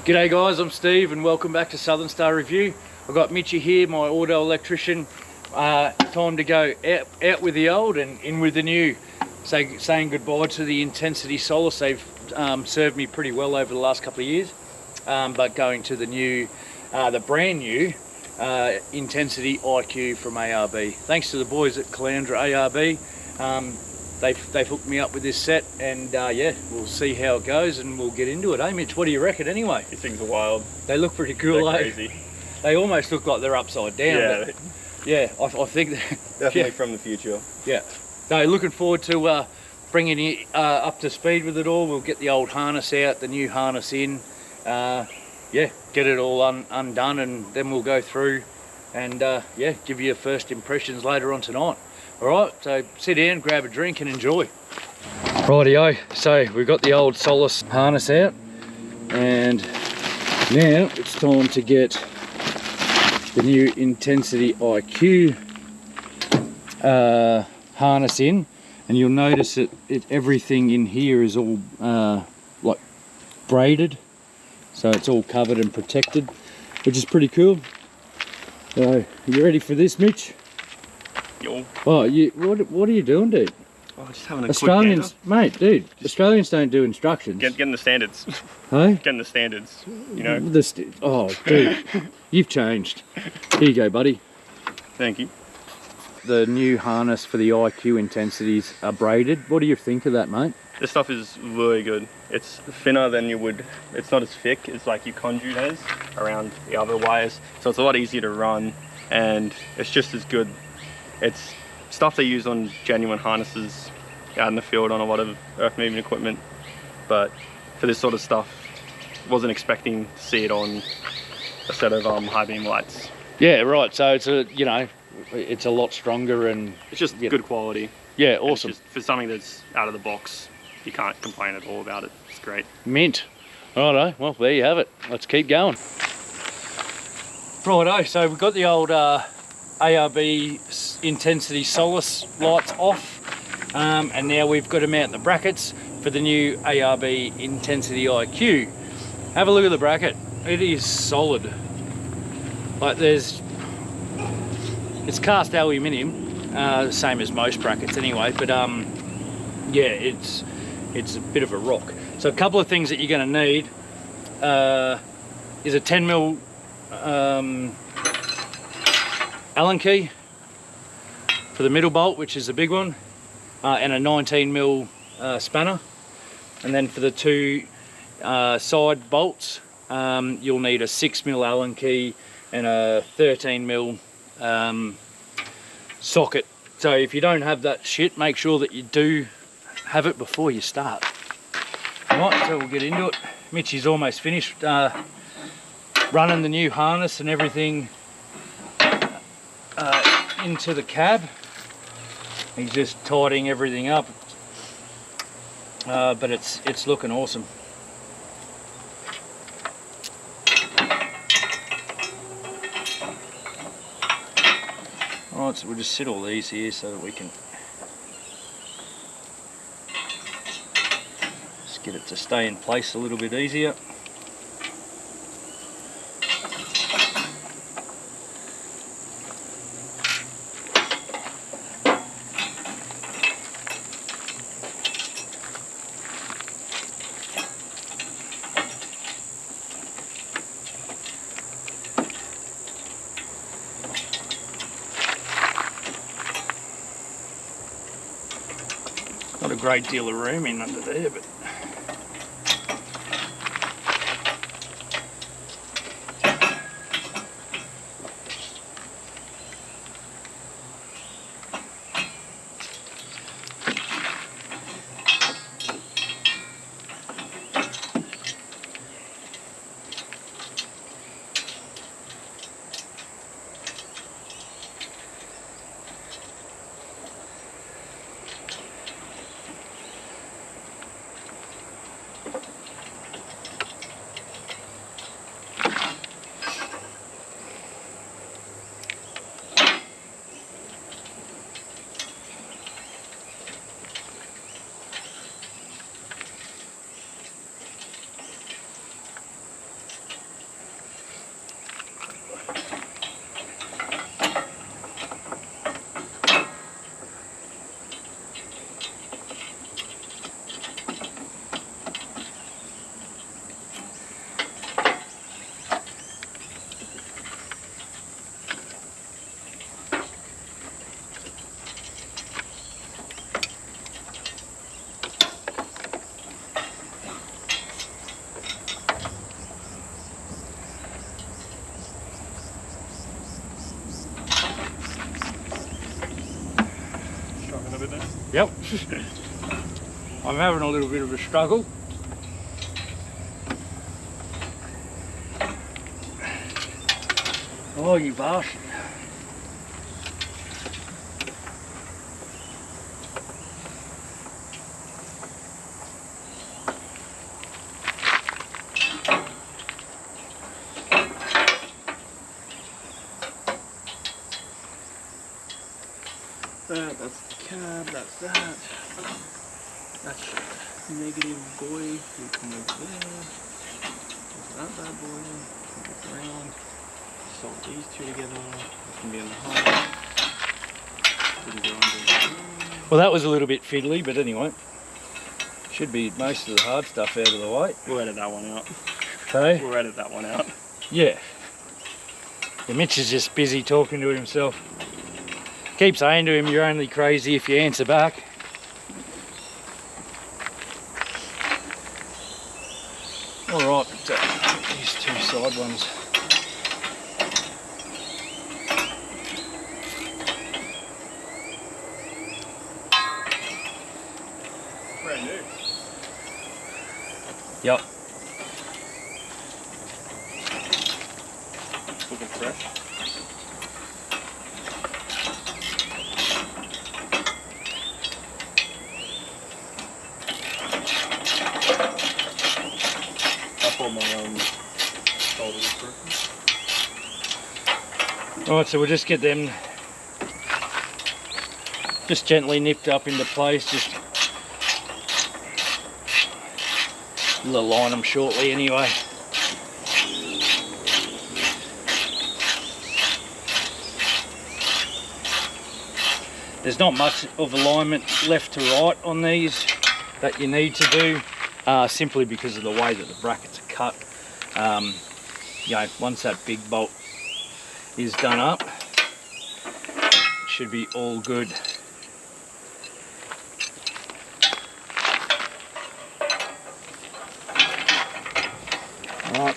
G'day guys, I'm Steve and welcome back to Southern Star Review. I've got Mitchy here, my auto electrician. Time to go out with the old and in with the new. Saying goodbye to the Intensity Solace. They've served me pretty well over the last couple of years. But going to the new, the brand new Intensity IQ from ARB. Thanks to the boys at Caloundra ARB. They've hooked me up with this set, and yeah, we'll see how it goes and we'll get into it. Hey Mitch, what do you reckon anyway? These things are wild. They look pretty cool. They're crazy. They almost look like they're upside down. Yeah, but yeah, I think definitely yeah. from the future. Yeah, so looking forward to bringing you up to speed with it all. We'll get the old harness out, the new harness in, yeah, get it all undone, and then we'll go through and yeah, give you your first impressions later on tonight. Alright, so sit down, grab a drink and enjoy. Rightio, so we've got the old Solace harness out, and now it's time to get the new Intensity IQ harness in, and you'll notice that everything in here is all like braided, so it's all covered and protected, which is pretty cool. So, are you ready for this, Mitch? Yo. Oh, what are you doing, dude? Oh, just having a Australians, quick mate, dude. Australians don't do instructions. getting the standards. Hey? Getting the standards, you know. Oh, dude, you've changed. Here you go, buddy. Thank you. The new harness for the IQ intensities are braided. What do you think of that, mate? This stuff is really good. It's thinner than you would. It's not as thick as like your conduit has around the other wires, so it's a lot easier to run, and it's just as good. It's stuff they use on genuine harnesses out in the field on a lot of earth moving equipment, but for this sort of stuff, wasn't expecting to see it on a set of high beam lights. Yeah, right. So it's a, you know, it's a lot stronger and it's just good quality. Yeah, awesome. Just, for something that's out of the box, you can't complain at all about it. It's great. Mint. Righto. Well, there you have it. Let's keep going. Righto. So we've got the old ARB Intensity Solace lights off, and now we've got them out in the brackets for the new ARB Intensity IQ. Have a look at the bracket. It is solid. Like it's cast aluminium, same as most brackets anyway, but yeah, it's a bit of a rock. So a couple of things that you're going to need is a 10mm Allen key for the middle bolt, which is the big one, and a 19mm spanner. And then for the two side bolts, you'll need a 6mm Allen key and a 13mm socket. So if you don't have that shit, make sure that you do have it before you start. Right, so we'll get into it. Mitchy's almost finished running the new harness and everything into the cab. He's just tidying everything up, but it's looking awesome. Alright, so we'll just sit all these here so that we can just get it to stay in place a little bit easier. Not a great deal of room in under there, but Yep. I'm having a little bit of a struggle. Oh, you bastard. That's the cab, that's that. That's negative boy. You can move there. There's that bad boy. Move around. Salt these two together. This can be in the hole. Didn't go under. Well, that was a little bit fiddly, but anyway. Should be most of the hard stuff out of the way. We'll edit that one out. Okay. We'll edit that one out. Yeah. Mitch is just busy talking to himself. Keep saying to him, you're only crazy if you answer back. Alright, these two side ones. Brand new. Yep. Looking fresh. Alright, so we'll just get them just gently nipped up into place, just we'll align them shortly anyway. There's not much of alignment left to right on these that you need to do, simply because of the way that the brackets are cut. You know, once that big bolt is done up, it should be all good. Right.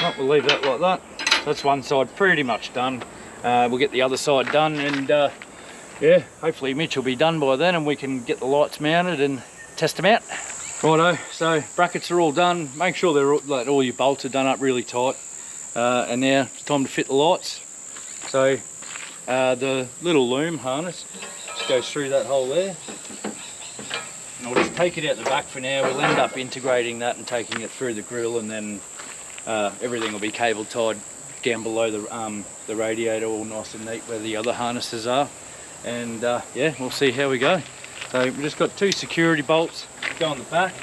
Right, we'll leave that like that. That's one side pretty much done. We'll get the other side done, and yeah, hopefully Mitch will be done by then and we can get the lights mounted and test them out. Righto, so brackets are all done. Make sure they're all your bolts are done up really tight. And now it's time to fit the lights. So the little loom harness just goes through that hole there. And I'll just take it out the back for now. We'll end up integrating that and taking it through the grill, and then everything will be cable tied down below the radiator, all nice and neat where the other harnesses are. And yeah, we'll see how we go. So we've just got two security bolts go on the back.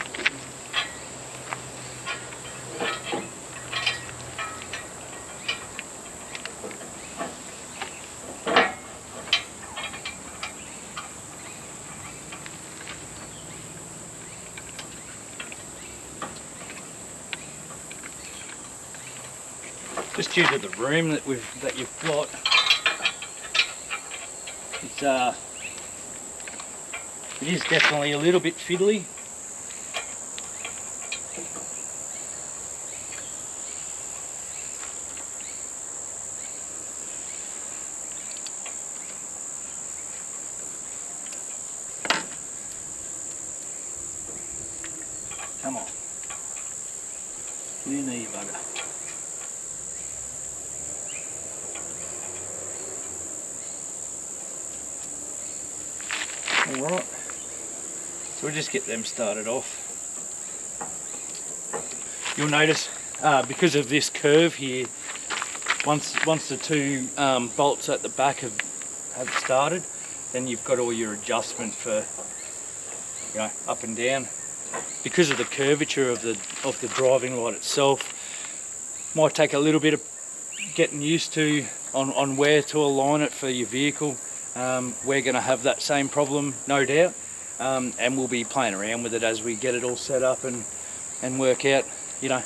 Just due to the room that you've got, it is definitely a little bit fiddly. Come on. Get in there, you bugger. Alright, so we'll just get them started off. You'll notice because of this curve here, once the two bolts at the back have started, then you've got all your adjustment for, you know, up and down. Because of the curvature of the driving light itself, might take a little bit of getting used to on where to align it for your vehicle. We're going to have that same problem, no doubt, and we'll be playing around with it as we get it all set up and work out, you know,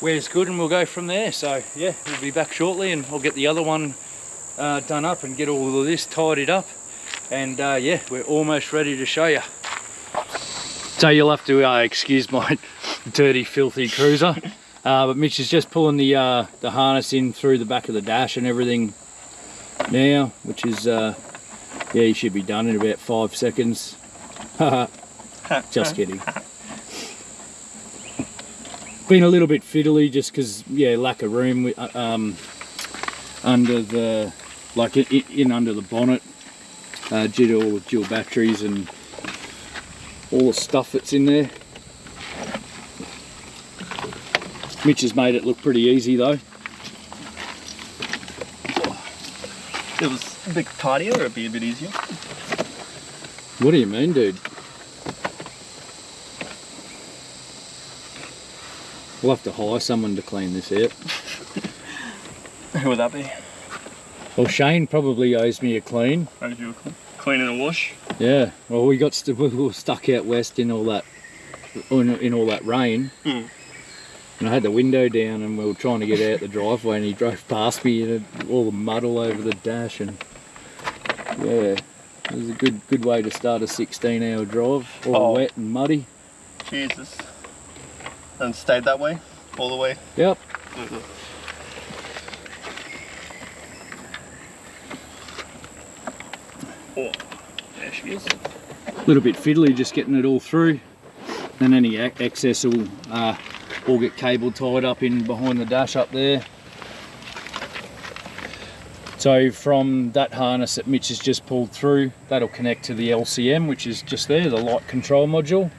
where's good, and we'll go from there. So yeah, we'll be back shortly, and I'll get the other one done up and get all of this tidied up, and yeah, we're almost ready to show you. So you'll have to excuse my dirty, filthy cruiser. But Mitch is just pulling the harness in through the back of the dash and everything now, which is yeah, he should be done in about 5 seconds. Just kidding. Been a little bit fiddly just because, yeah, lack of room under the, like in under the bonnet, due to all the dual batteries and all the stuff that's in there. Mitch has made it look pretty easy though. It was a bit tidier, it'd be a bit easier. What do you mean, dude? We'll have to hire someone to clean this out. Who would that be? Well, Shane probably owes me a clean. Owes you a clean? Clean and a wash? Yeah. Well, we were stuck out west in all that rain. Mm. And I had the window down and we were trying to get out the driveway and he drove past me and all the mud all over the dash, and yeah, it was a good way to start a 16-hour drive, all wet and muddy. Jesus. And stayed that way? All the way? Yep. Oh, there she is. A little bit fiddly just getting it all through, and any excess will all get cable tied up in behind the dash up there. So from that harness that Mitch has just pulled through, that'll connect to the LCM, which is just there, the light control module.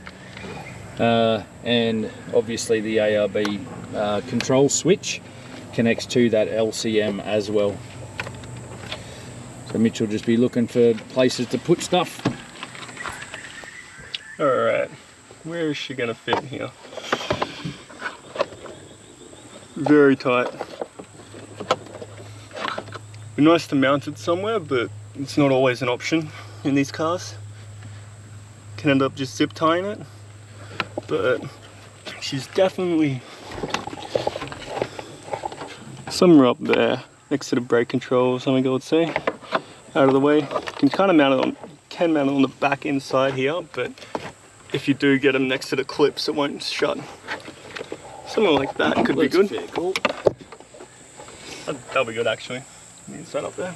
And obviously the ARB control switch connects to that LCM as well. So Mitch will just be looking for places to put stuff. Alright, where is she gonna fit here? Very tight. Be nice to mount it somewhere, but it's not always an option in these cars. Can end up just zip tying it, but she's definitely somewhere up there next to the brake control or something, I would say, out of the way. You can kind of mount it on the back inside here, but if you do get them next to the clips, it won't shut. Something like that could be good. Fair call. That'll be good actually. The inside up there.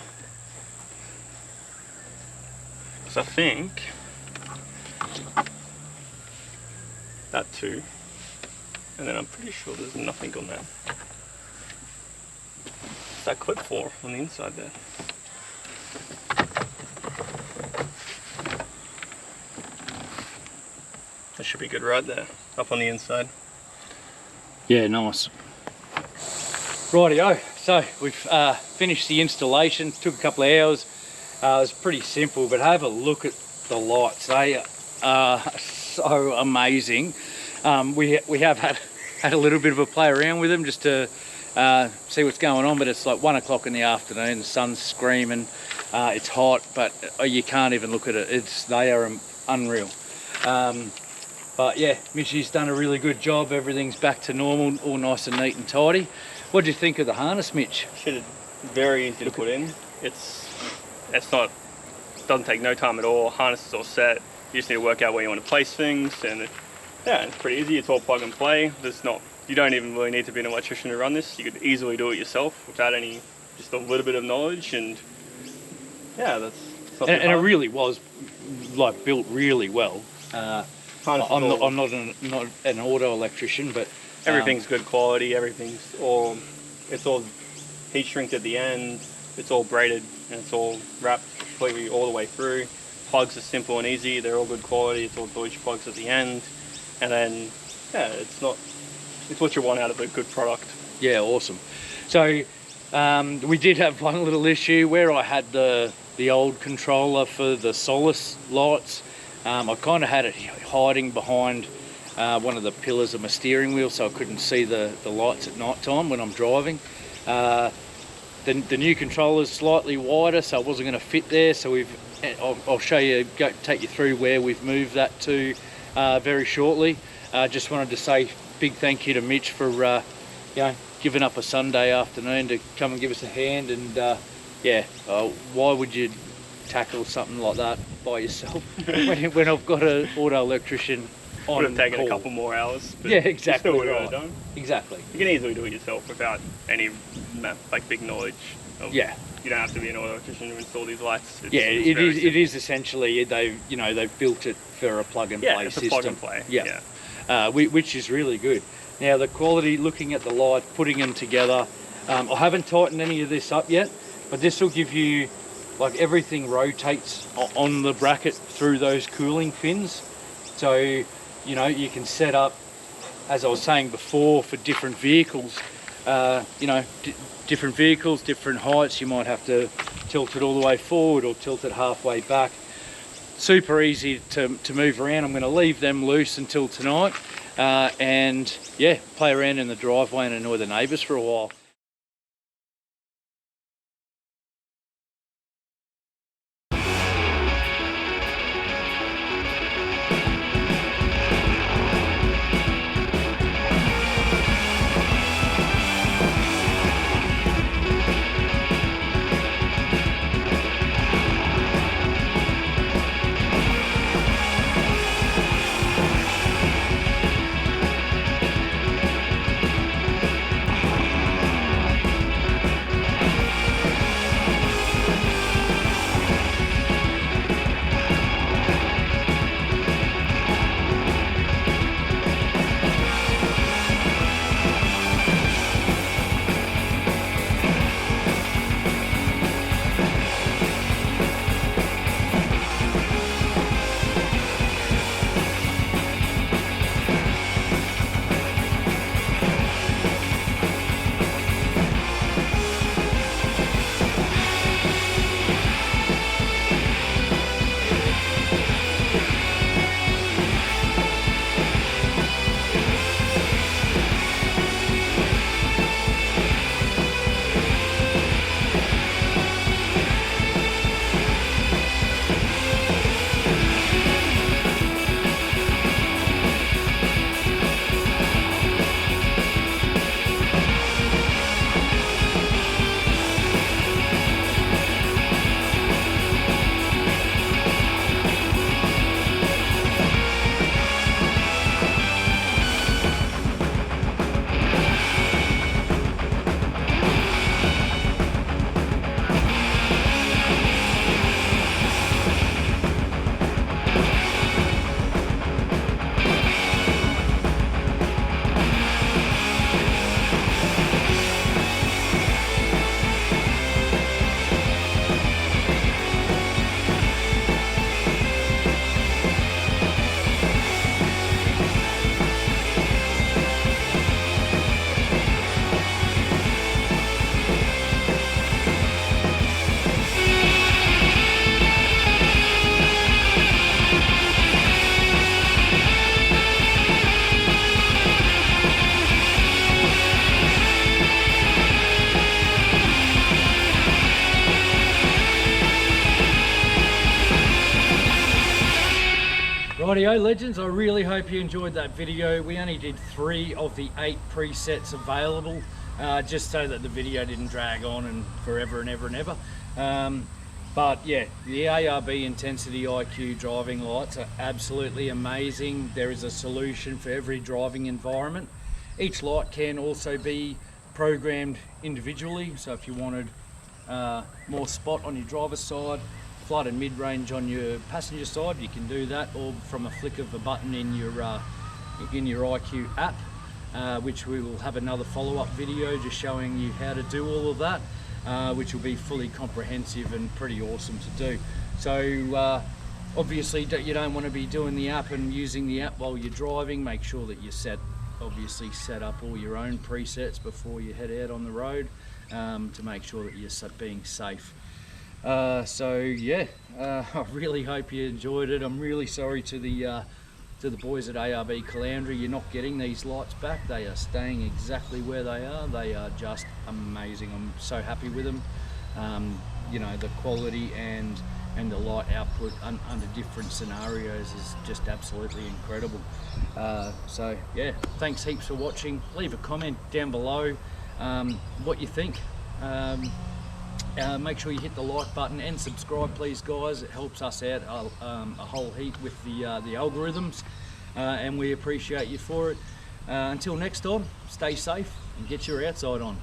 So I think that too, and then I'm pretty sure there's nothing on that. What's that clip for on the inside there? That should be good right there, up on the inside. Yeah, nice. Rightio, so we've finished the installation. Took a couple of hours. It was pretty simple, but have a look at the lights. They are so amazing. We have had a little bit of a play around with them just to see what's going on, but it's like 1 o'clock in the afternoon, the sun's screaming, it's hot, but you can't even look at it. They are unreal. But yeah, Mitchy's done a really good job. Everything's back to normal, all nice and neat and tidy. What do you think of the harness, Mitch? Very easy to put in. It's not, doesn't take no time at all. Harness is all set. You just need to work out where you want to place things, and yeah, it's pretty easy. It's all plug and play. You don't even really need to be an electrician to run this. You could easily do it yourself without just a little bit of knowledge, and yeah, that's something. And it really was like built really well. I'm not an auto electrician, but everything's good quality. It's all heat shrinked at the end. It's all braided and it's all wrapped completely all the way through. Plugs are simple and easy. They're all good quality. It's all Deutsch plugs at the end, and then yeah, it's what you want out of a good product. Yeah, awesome. So we did have one little issue where I had the old controller for the Solace lights. I kind of had it hiding behind one of the pillars of my steering wheel, so I couldn't see the lights at night time when I'm driving. The new controller's slightly wider, so it wasn't going to fit there. So I'll show you, take you through where we've moved that to very shortly. Just wanted to say big thank you to Mitch for giving up a Sunday afternoon to come and give us a hand. And why would you tackle something like that by yourself when I've got an auto electrician on would have taken call. a couple more hours. But Yeah, exactly. You still would Right. have done. Exactly. You can easily do it yourself without any like big knowledge. Yeah. You don't have to be an electrician to install these lights. Yeah, it is essentially they've built it for a plug and play it's system. a plug and play. Yeah. Which is really good. Now the quality, looking at the light, putting them together. I haven't tightened any of this up yet, but this will give you, like, everything rotates on the bracket through those cooling fins. So, you know, you can set up, as I was saying before, for different vehicles. You know, different vehicles, different heights. You might have to tilt it all the way forward or tilt it halfway back. Super easy to move around. I'm going to leave them loose until tonight, and yeah, play around in the driveway and annoy the neighbours for a while. Rightio legends, I really hope you enjoyed that video. We only did 3 of the 8 presets available, just so that the video didn't drag on and forever and ever and ever. But yeah, the ARB Intensity IQ driving lights are absolutely amazing. There is a solution for every driving environment. Each light can also be programmed individually, so if you wanted more spot on your driver's side, flood and mid-range on your passenger side, you can do that, or from a flick of a button in your IQ app, which we will have another follow-up video just showing you how to do all of that, which will be fully comprehensive and pretty awesome to do. So obviously you don't want to be doing the app and using the app while you're driving. Make sure that you obviously set up all your own presets before you head out on the road, to make sure that you're being safe. So yeah, I really hope you enjoyed it. I'm really sorry to the boys at ARB Caloundra, you're not getting these lights back. They are staying exactly where they are. They are just amazing. I'm so happy with them. You know, the quality and the light output under different scenarios is just absolutely incredible. So yeah, thanks heaps for watching. Leave a comment down below what you think. Make sure you hit the like button and subscribe, please guys. It helps us out a whole heap with the algorithms. and we appreciate you for it. Until next time, stay safe and get your outside on.